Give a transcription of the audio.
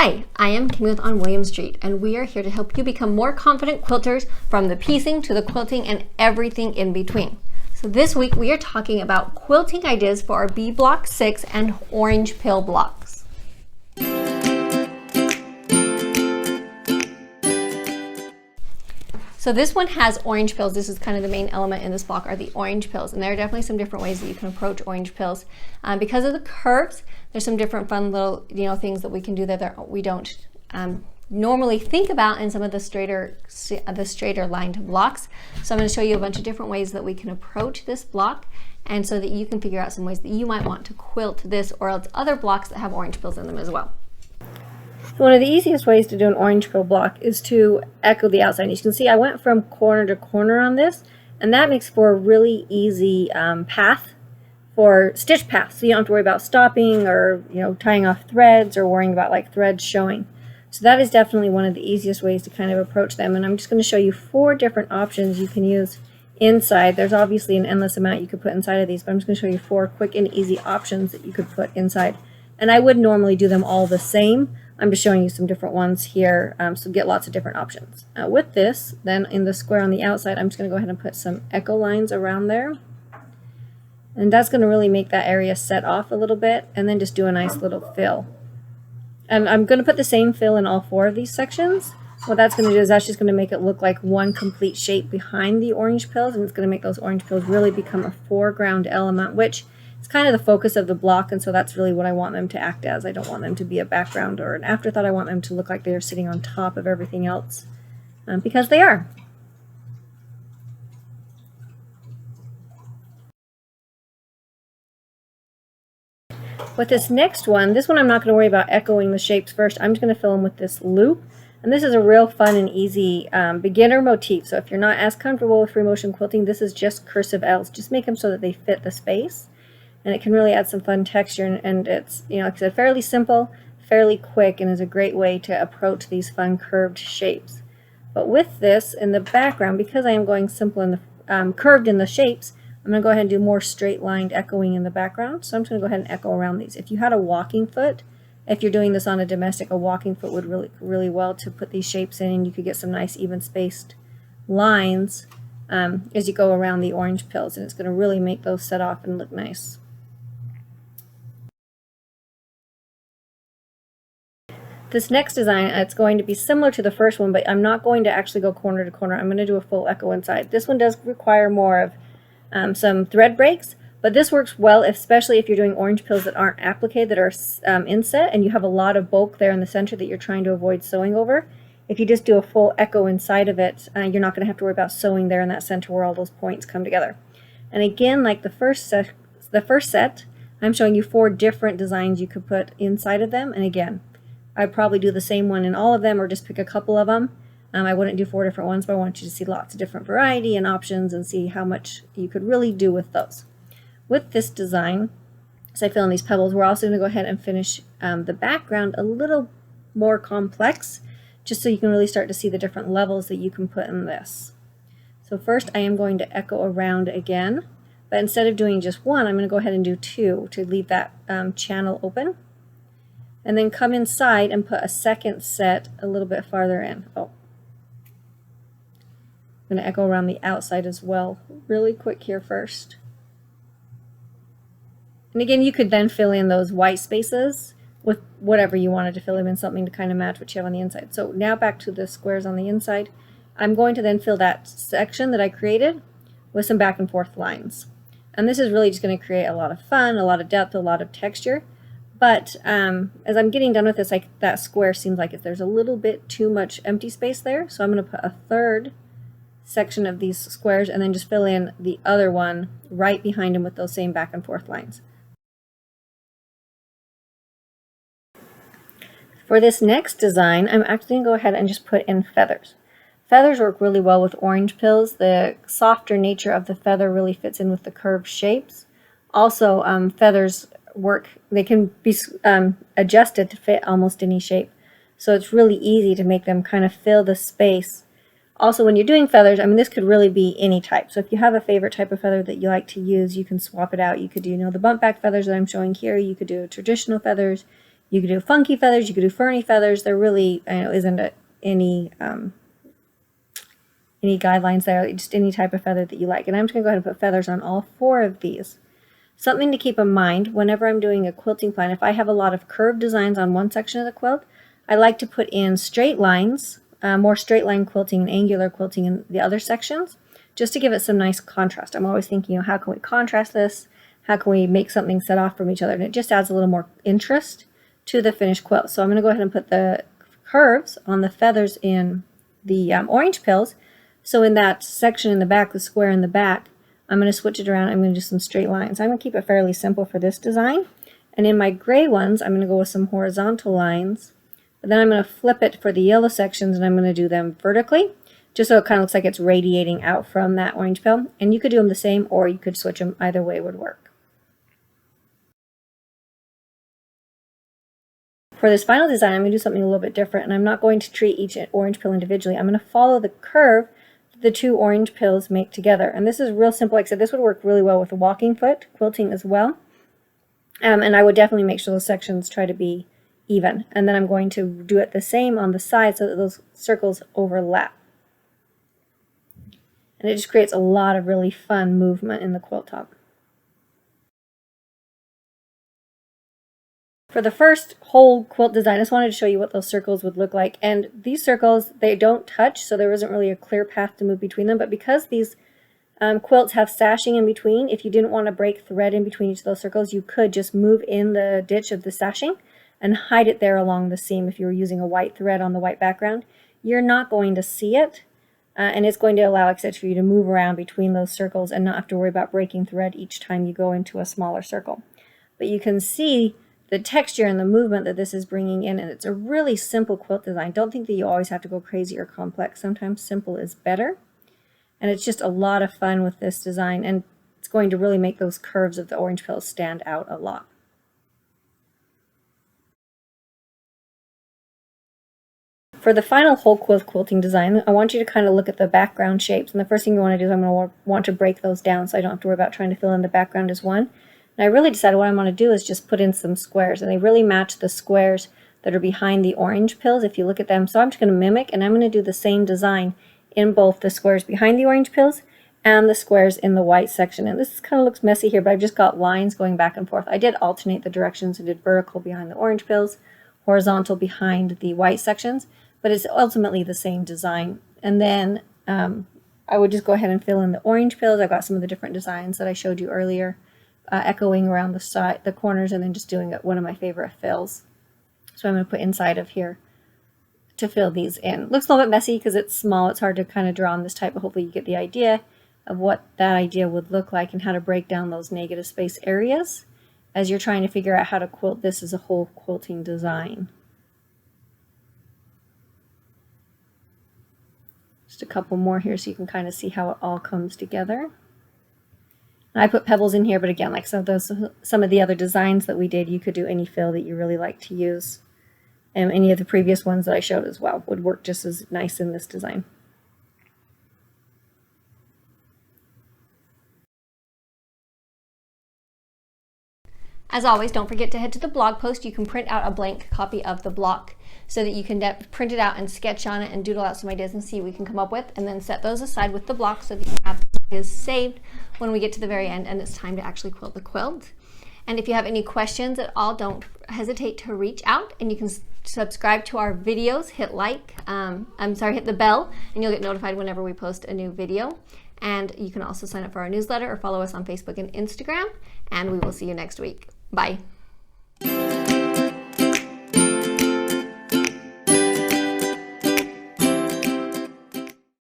Hi, I am Kimmy with On William Street, and we are here to help you become more confident quilters from the piecing to the quilting and everything in between. So this week we are talking about quilting ideas for our B Block 6 and Orange Pill blocks. So this one has orange pills. This is kind of the main element in this block are the orange pills. And there are definitely some different ways that you can approach orange pills. Because of the curves, there's some different fun little things that we can do that we don't normally think about in some of the straighter lined blocks. So I'm going to show you a bunch of different ways that we can approach this block, and so that you can figure out some ways that you might want to quilt this or else other blocks that have orange pills in them as well. One of the easiest ways to do an orange pill block is to echo the outside. You can see I went from corner to corner on this, and that makes for a really easy path for stitch path. So you don't have to worry about stopping or tying off threads or worrying about like threads showing. So that is definitely one of the easiest ways to kind of approach them. And I'm just going to show you 4 different options you can use inside. There's obviously an endless amount you could put inside of these, but I'm just going to show you 4 quick and easy options that you could put inside. And I would normally do them all the same. I'm just showing you some different ones here, so get lots of different options. With this, then in the square on the outside, I'm just going to go ahead and put some echo lines around there. And that's going to really make that area set off a little bit, and then just do a nice little fill. And I'm going to put the same fill in all 4 of these sections. What that's going to do is that's just going to make it look like one complete shape behind the orange pills, and it's going to make those orange pills really become a foreground element, which it's kind of the focus of the block, and so that's really what I want them to act as. I don't want them to be a background or an afterthought. I want them to look like they are sitting on top of everything else, because they are. With this next one, I'm not going to worry about echoing the shapes first. I'm just going to fill them with this loop. And this is a real fun and easy beginner motif. So if you're not as comfortable with free motion quilting, this is just cursive L's. Just make them so that they fit the space. And it can really add some fun texture, and it's, like I said, fairly simple, fairly quick, and is a great way to approach these fun curved shapes. But with this in the background, because I am going simple in the curved in the shapes, I'm going to go ahead and do more straight lined echoing in the background. So I'm just going to go ahead and echo around these. If you had a walking foot, if you're doing this on a domestic, a walking foot would really well to put these shapes in, and you could get some nice even spaced lines as you go around the orange pills, and it's going to really make those set off and look nice. This next design, it's going to be similar to the first one, but I'm not going to actually go corner to corner. I'm going to do a full echo inside. This one does require more of some thread breaks, but this works well, especially if you're doing orange pills that aren't appliqué, that are inset, and you have a lot of bulk there in the center that you're trying to avoid sewing over. If you just do a full echo inside of it, you're not going to have to worry about sewing there in that center where all those points come together. And again, like the first set, I'm showing you 4 different designs you could put inside of them. And again, I'd probably do the same one in all of them, or just pick a couple of them. I wouldn't do 4 different ones, but I want you to see lots of different variety and options and see how much you could really do with those. With this design, as I fill in these pebbles, we're also going to go ahead and finish the background a little more complex, just so you can really start to see the different levels that you can put in this. So first I am going to echo around again, but instead of doing just 1, I'm going to go ahead and do 2 to leave that channel open. And then come inside and put a second set a little bit farther in. I'm going to echo around the outside as well, really quick here first. And again, you could then fill in those white spaces with whatever you wanted to fill them in, something to kind of match what you have on the inside. So now back to the squares on the inside. I'm going to then fill that section that I created with some back and forth lines. And this is really just going to create a lot of fun, a lot of depth, a lot of texture. But as I'm getting done with this, that square seems like there's a little bit too much empty space there. So I'm going to put a third section of these squares and then just fill in the other one right behind them with those same back and forth lines. For this next design, I'm actually going to go ahead and just put in feathers. Feathers work really well with orange pills. The softer nature of the feather really fits in with the curved shapes. Also, feathers work, they can be adjusted to fit almost any shape, so it's really easy to make them kind of fill the space. Also, when you're doing feathers, this could really be any type, so if you have a favorite type of feather that you like to use, you can swap it out. You could do the bump back feathers that I'm showing here, you could do traditional feathers, You could do funky feathers, you could do ferny feathers. There really isn't any guidelines there, just any type of feather that you like. And I'm just going to go ahead and put feathers on all 4 of these. Something to keep in mind whenever I'm doing a quilting plan, if I have a lot of curved designs on one section of the quilt, I like to put in straight lines, more straight line quilting and angular quilting in the other sections, just to give it some nice contrast. I'm always thinking, how can we contrast this? How can we make something set off from each other? And it just adds a little more interest to the finished quilt. So I'm going to go ahead and put the curves on the feathers in the orange pills. So in that section in the back, the square in the back, I'm going to switch it around. I'm going to do some straight lines. I'm going to keep it fairly simple for this design. And in my gray ones, I'm going to go with some horizontal lines. But then I'm going to flip it for the yellow sections, and I'm going to do them vertically, just so it kind of looks like it's radiating out from that orange pill. And you could do them the same, or you could switch them. Either way would work. For this final design, I'm going to do something a little bit different, and I'm not going to treat each orange pill individually. I'm going to follow the curve the 2 orange pills make together. And this is real simple. Like I said, this would work really well with a walking foot quilting as well. And I would definitely make sure those sections try to be even. And then I'm going to do it the same on the side so that those circles overlap. And it just creates a lot of really fun movement in the quilt top. For the first whole quilt design, I just wanted to show you what those circles would look like. And these circles, they don't touch, so there isn't really a clear path to move between them. But because these quilts have sashing in between, if you didn't want to break thread in between each of those circles, you could just move in the ditch of the sashing and hide it there along the seam. If you were using a white thread on the white background, you're not going to see it. And it's going to allow, like I said, for you to move around between those circles and not have to worry about breaking thread each time you go into a smaller circle. But you can see the texture and the movement that this is bringing in, and it's a really simple quilt design. Don't think that you always have to go crazy or complex. Sometimes simple is better. And it's just a lot of fun with this design, and it's going to really make those curves of the orange pills stand out a lot. For the final whole quilt quilting design, I want you to kind of look at the background shapes. And the first thing you want to do is I'm going to want to break those down so I don't have to worry about trying to fill in the background as one. And I really decided what I want to do is just put in some squares, and they really match the squares that are behind the orange pills if you look at them. So I'm just going to mimic, and I'm going to do the same design in both the squares behind the orange pills and the squares in the white section. And this kind of looks messy here, but I've just got lines going back and forth. I did alternate the directions. I did vertical behind the orange pills, horizontal behind the white sections, but it's ultimately the same design. And then I would just go ahead and fill in the orange pills. I've got some of the different designs that I showed you earlier, echoing around the corners, and then just doing one of my favorite fills. So I'm going to put inside of here to fill these in. Looks a little bit messy because it's small. It's hard to kind of draw on this type, but hopefully you get the idea of what that idea would look like and how to break down those negative space areas as you're trying to figure out how to quilt this as a whole quilting design. Just a couple more here so you can kind of see how it all comes together. I put pebbles in here, but again, like some of the other designs that we did, you could do any fill that you really like to use. And any of the previous ones that I showed as well would work just as nice in this design. As always, don't forget to head to the blog post. You can print out a blank copy of the block so that you can print it out and sketch on it and doodle out some ideas and see what we can come up with, and then set those aside with the block so that you have the ideas saved when we get to the very end and it's time to actually quilt the quilt. And if you have any questions at all, don't hesitate to reach out, and you can subscribe to our videos, hit hit the bell, and you'll get notified whenever we post a new video. And you can also sign up for our newsletter or follow us on Facebook and Instagram, and we will see you next week. Bye.